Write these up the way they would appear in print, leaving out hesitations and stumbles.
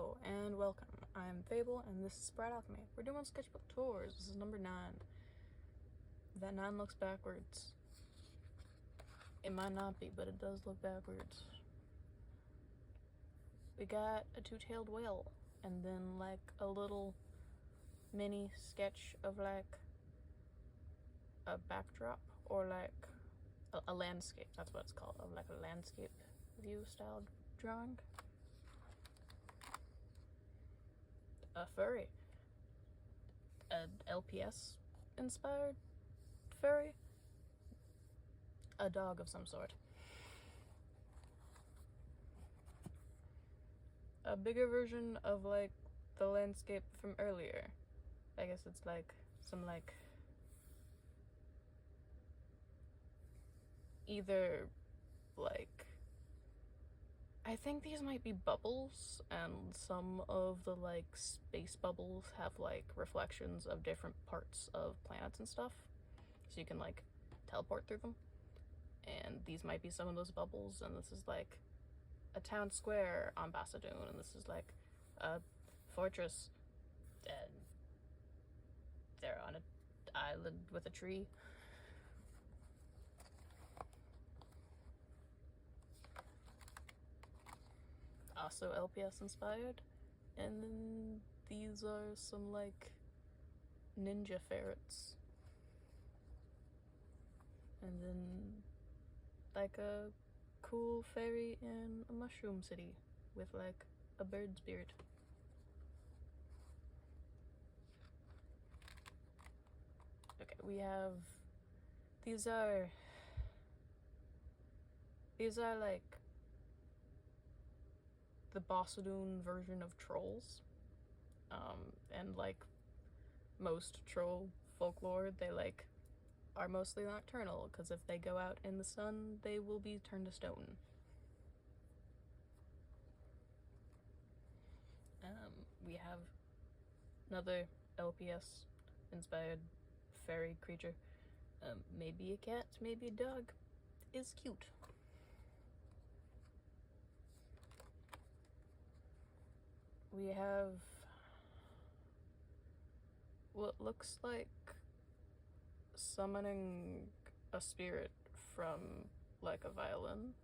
Hello and welcome. I'm Fable and this is Sprite Alchemy. We're doing sketchbook tours. This is number 9. That 9 looks backwards. It might not be, but it does look backwards. We got a two-tailed whale and then like a little mini sketch of like a backdrop or like a landscape. That's what it's called, of like a landscape view style drawing. A furry, an LPS inspired furry, a dog of some sort, a bigger version of like the landscape from earlier. I guess it's like some like either like, I think these might be bubbles, and some of the like space bubbles have like reflections of different parts of planets and stuff, so you can like teleport through them. And these might be some of those bubbles, and this is like a town square on Bassadoon, and this is like a fortress, and they're on an island with a tree. Also LPS inspired. And then these are some like ninja ferrets. And then like a cool fairy in a mushroom city with like a bird's beard. Okay, we have these are like the Bassadoon version of trolls. And like most troll folklore, they like are mostly nocturnal, because if they go out in the sun, they will be turned to stone. We have another LPS inspired fairy creature. Maybe a cat, maybe a dog. Is cute. We have what looks like summoning a spirit from like a violin.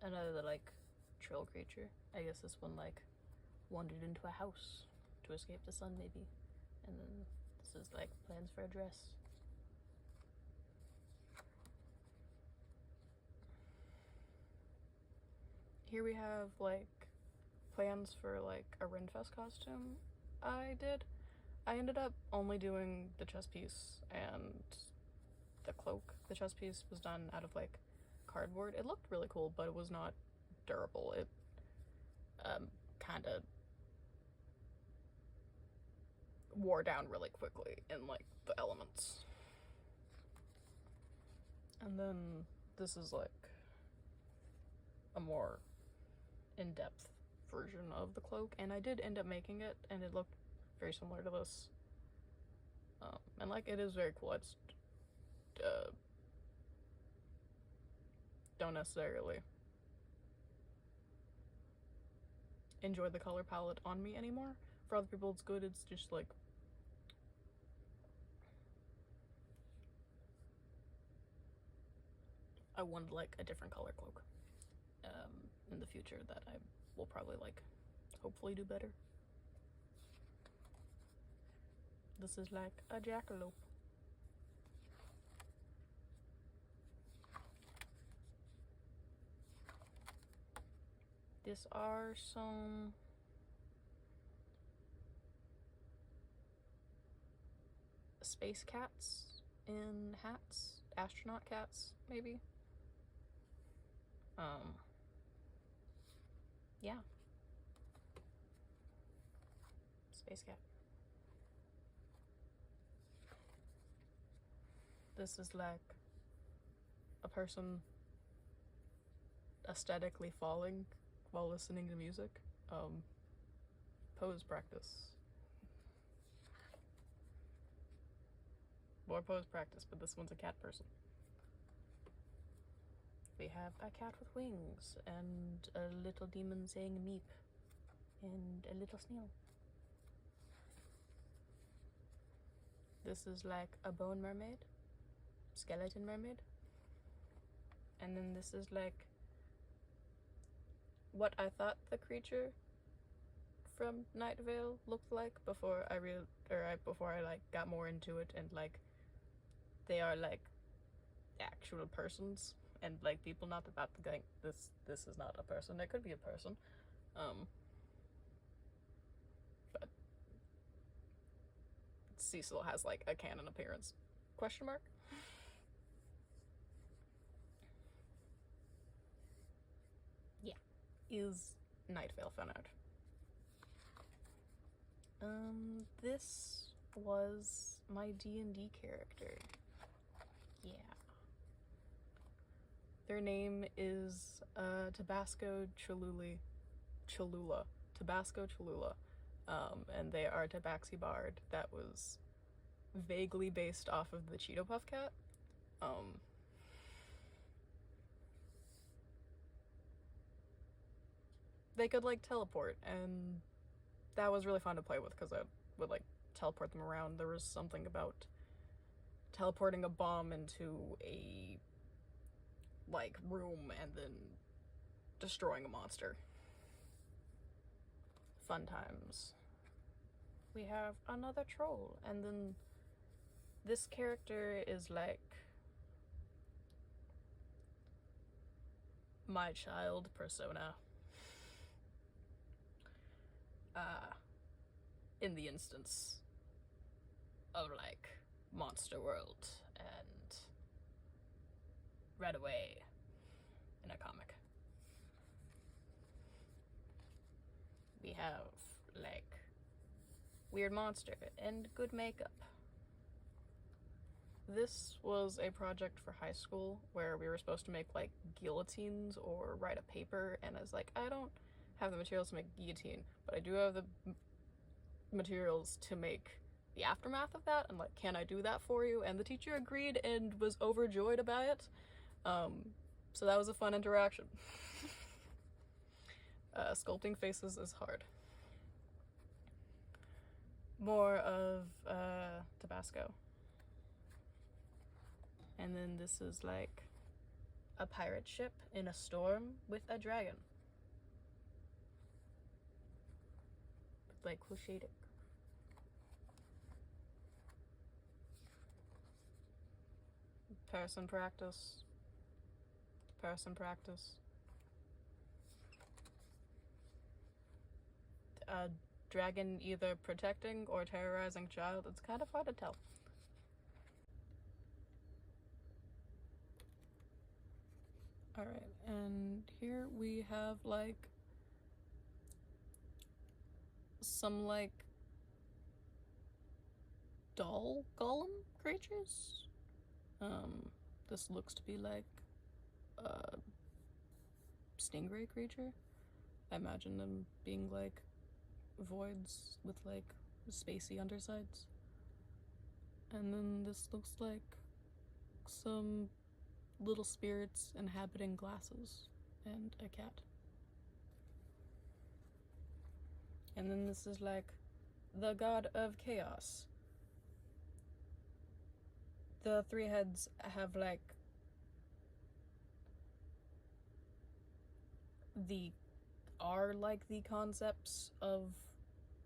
Another like troll creature. I guess this one like wandered into a house to escape the sun maybe. And then this is like plans for a dress. Here we have like plans for like a Renfest costume I did. I ended up only doing the chest piece and the cloak. The chest piece was done out of like cardboard. It looked really cool, but it was not durable. It kind of wore down really quickly in like the elements. And then this is like a more in-depth version of the cloak, and I did end up making it, and it looked very similar to this. And like, it is very cool. It's don't necessarily enjoy the color palette on me anymore. For other people it's good. It's just like I wanted like a different color cloak in the future that I will probably like hopefully do better. This is like a jackalope. These are some space cats in hats, astronaut cats maybe. Yeah, space cat. This is like a person aesthetically falling while listening to music. Pose practice. More pose practice, but this one's a cat person. we have a cat with wings, and a little demon saying meep, and a little snail. This is like a bone mermaid, skeleton mermaid. And then this is like what I thought the creature from Night Vale looked like before I like got more into it, and like they are like actual persons, and like people not about to think this is not a person. It could be a person. But Cecil has like a canon appearance. Question mark? Yeah. Is Night Vale fan art. This was my D&D character. Yeah. Their name is Tabasco Cholula. Tabasco Cholula. And they are Tabaxi Bard. That was vaguely based off of the Cheeto Puff Cat. They could like teleport, and that was really fun to play with because I would like teleport them around. There was something about teleporting a bomb into a like room and then destroying a monster. Fun times. We have another troll, and then this character is like my child persona. In the instance of like Monster World and Red Away in a comic. We have like weird monster and good makeup. This was a project for high school where we were supposed to make like guillotines or write a paper, and I was like, I don't have the materials to make a guillotine, but I do have the materials to make the aftermath of that, and like, can I do that for you? And the teacher agreed and was overjoyed about it. So that was a fun interaction. Sculpting faces is hard. More of Tabasco. And then this is like a pirate ship in a storm with a dragon. Like, who shaded? Person practice. Person practice. A dragon either protecting or terrorizing child. It's kind of hard to tell. Alright, and here we have like some like doll golem creatures. This looks to be like a stingray creature. I imagine them being like voids with like spacey undersides. And then this looks like some little spirits inhabiting glasses and a cat. And then this is like the god of chaos. The three heads have like the concepts of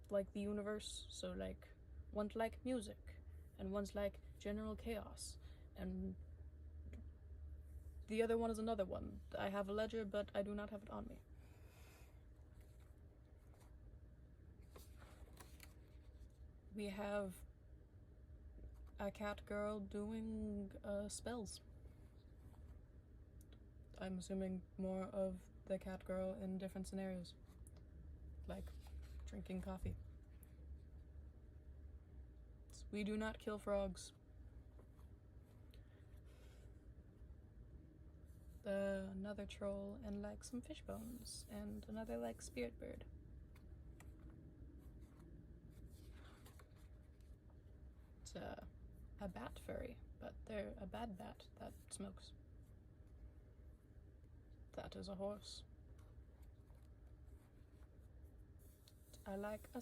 like the universe. So like one's like music and one's like general chaos, and the other one is another one. I have a ledger, but I do not have it on me. We have a cat girl doing spells. I'm assuming more of the cat girl in different scenarios, like drinking coffee. We do not kill frogs. Another troll and like some fish bones and another like spirit bird. It's a bat furry, but they're a bad bat that smokes. That is a horse. I like a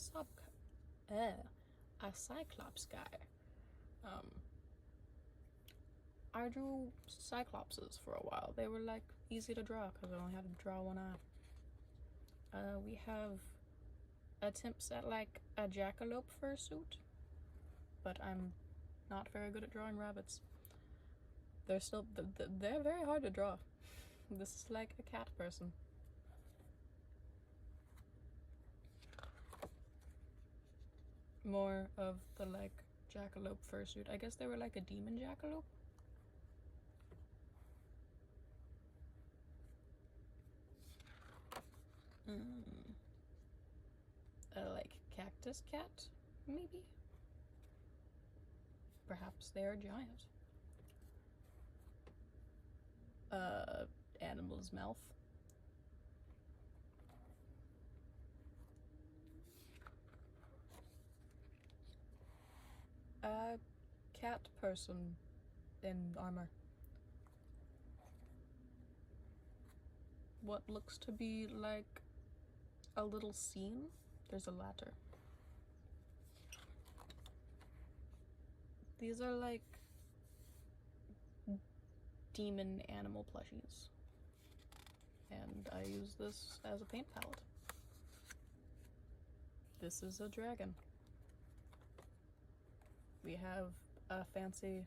cyclops guy. I drew cyclopses for a while. They were like easy to draw because I only had to draw one eye. We have attempts at like a jackalope fursuit, but I'm not very good at drawing rabbits. They're very hard to draw. This is like a cat person. More of the like jackalope fursuit. I guess they were like a demon jackalope. Like cactus cat, maybe? Perhaps they are giant. Animal's mouth. Cat person in armor. What looks to be like a little scene. There's a ladder. These are like demon animal plushies. And I use this as a paint palette. This is a dragon. We have a fancy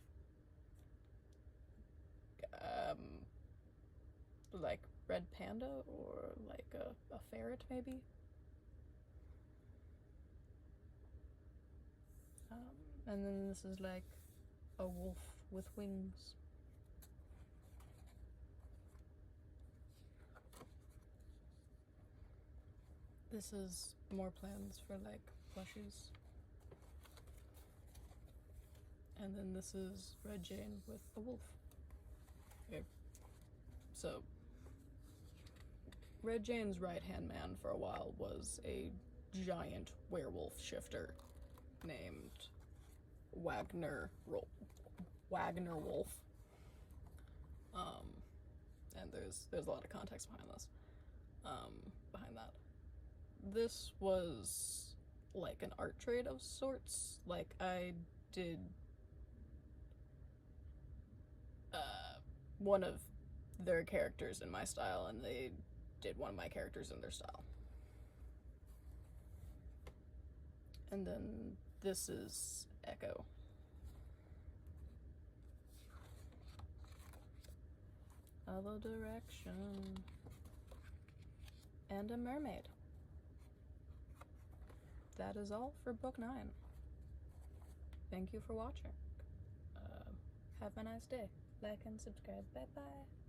like red panda or like a ferret maybe. And then this is like a wolf with wings. This is more plans for like plushies. And then this is Red Jane with a wolf. Okay. So, Red Jane's right-hand man for a while was a giant werewolf shifter named Wagner Wolf. And there's a lot of context behind this. Behind that. This was like an art trade of sorts. Like I did one of their characters in my style, and they did one of my characters in their style. And then this is Echo. Other direction. And a mermaid. That is all for book 9. Thank you for watching. Have a nice day. Like and subscribe. Bye bye.